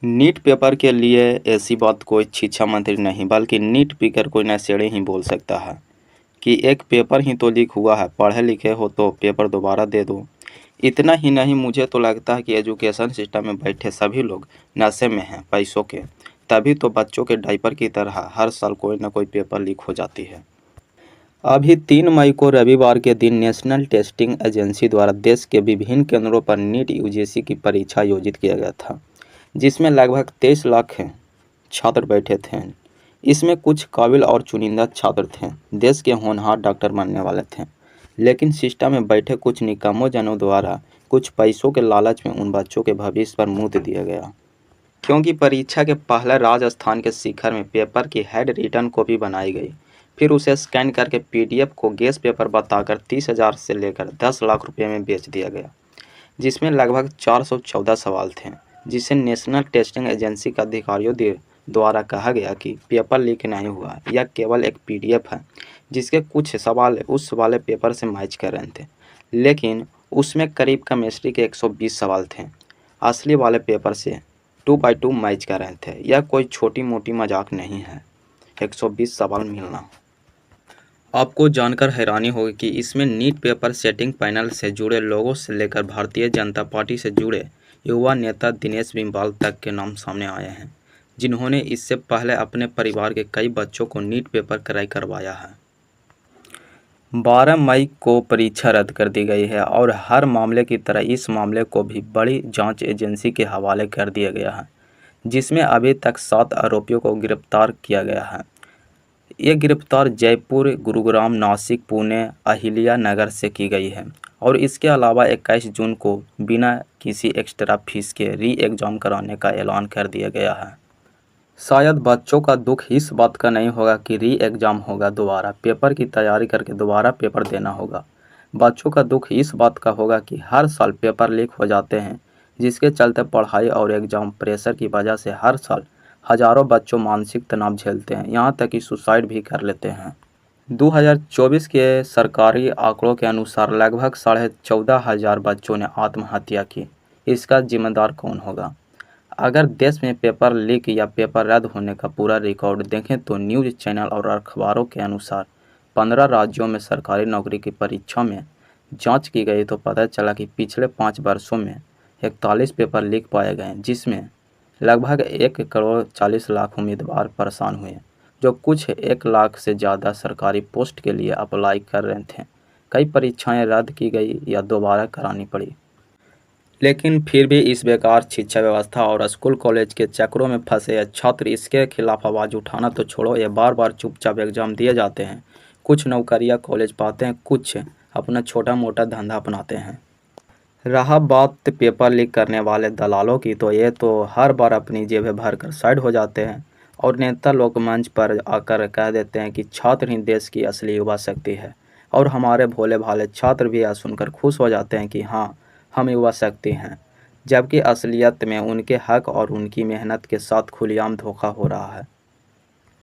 NEET paper के लिए ऐसी बात कोई शिक्षा मंत्री नहीं बल्कि नीट स्पीकर कोई नशेड़ी ही बोल सकता है कि एक पेपर ही तो लीक हुआ है, पढ़े लिखे हो तो पेपर दोबारा दे दो। इतना ही नहीं, मुझे तो लगता है कि एजुकेशन सिस्टम में बैठे सभी लोग नशे में हैं पैसों के। तभी तो बच्चों के डायपर की तरह हर साल कोई ना कोई पेपर लीक हो जाती है। अभी 3 मई को रविवार के दिन नेशनल टेस्टिंग एजेंसी द्वारा देश के विभिन्न केंद्रों पर नीट यूजीसी की परीक्षा आयोजित किया गया था, जिसमें लगभग 23 लाख छात्र बैठे थे। इसमें कुछ काबिल और चुनिंदा छात्र थे, देश के होनहार डॉक्टर बनने वाले थे। लेकिन सिस्टम में बैठे कुछ निकम्मों जनों द्वारा कुछ पैसों के लालच में उन बच्चों के भविष्य पर मुँह दिया गया। क्योंकि परीक्षा के पहले राजस्थान के शिखर में पेपर की हेड रिटर्न कॉपी बनाई गई, फिर उसे स्कैन करके पीडीएफ को गैस पेपर बताकर 30,000 से लेकर 10 लाख रुपये में बेच दिया गया, जिसमें लगभग 414 सवाल थे, जिसे नेशनल टेस्टिंग एजेंसी के अधिकारियों द्वारा कहा गया कि पेपर लीक नहीं हुआ, यह केवल एक पीडीएफ है जिसके कुछ सवाल उस वाले पेपर से मैच कर रहे थे। लेकिन उसमें करीब केमिस्ट्री के 120 सवाल थे, असली वाले पेपर से 2x2 मैच कर रहे थे। यह कोई छोटी मोटी मजाक नहीं है, 120 सवाल मिलना। आपको जानकर हैरानी होगी कि इसमें नीट पेपर सेटिंग पैनल से जुड़े लोगों से लेकर भारतीय जनता पार्टी से जुड़े युवा नेता दिनेश बिंबाल तक के नाम सामने आए हैं, जिन्होंने इससे पहले अपने परिवार के कई बच्चों को नीट पेपर क्रैक करवाया है। 12 मई को परीक्षा रद्द कर दी गई है और हर मामले की तरह इस मामले को भी बड़ी जांच एजेंसी के हवाले कर दिया गया है, जिसमें अभी तक 7 आरोपियों को गिरफ्तार किया गया है। ये गिरफ्तार जयपुर, गुरुग्राम, नासिक, पुणे, अहिल्या नगर से की गई है और इसके अलावा 21 जून को बिना किसी एक्स्ट्रा फीस के री एग्ज़ाम कराने का ऐलान कर दिया गया है। शायद बच्चों का दुख इस बात का नहीं होगा कि री एग्ज़ाम होगा, दोबारा पेपर की तैयारी करके दोबारा पेपर देना होगा। बच्चों का दुख इस बात का होगा कि हर साल पेपर लीक हो जाते हैं, जिसके चलते पढ़ाई और एग्ज़ाम प्रेशर की वजह से हर साल हज़ारों बच्चों मानसिक तनाव झेलते हैं, यहाँ तक कि सुसाइड भी कर लेते हैं। 2024 के सरकारी आंकड़ों के अनुसार लगभग 14,500 बच्चों ने आत्महत्या की। इसका जिम्मेदार कौन होगा? अगर देश में पेपर लीक या पेपर रद्द होने का पूरा रिकॉर्ड देखें तो न्यूज़ चैनल और अखबारों के अनुसार 15 राज्यों में सरकारी नौकरी की परीक्षा में जांच की गई तो पता चला कि पिछले 5 वर्षों में 41 पेपर लीक पाए गए, जिसमें लगभग 1,40,00,000 उम्मीदवार परेशान हुए, जो कुछ 1 लाख से ज़्यादा सरकारी पोस्ट के लिए अप्लाई कर रहे थे। कई परीक्षाएं रद्द की गई या दोबारा करानी पड़ी। लेकिन फिर भी इस बेकार शिक्षा व्यवस्था और स्कूल कॉलेज के चक्रों में फंसे छात्र इसके खिलाफ आवाज़ उठाना तो छोड़ो, ये बार बार चुपचाप एग्जाम दिए जाते हैं। कुछ नौकरियां कॉलेज पाते हैं, कुछ अपना छोटा मोटा धंधा अपनाते हैं। रहा बात पेपर लीक करने वाले दलालों की, तो ये तो हर बार अपनी जेबें भर कर साइड हो जाते हैं और नेता लोग मंच पर आकर कह देते हैं कि छात्र ही देश की असली युवा शक्ति है, और हमारे भोले भाले छात्र भी यह सुनकर खुश हो जाते हैं कि हाँ, हम युवा शक्ति हैं, जबकि असलियत में उनके हक और उनकी मेहनत के साथ खुलेआम धोखा हो रहा है।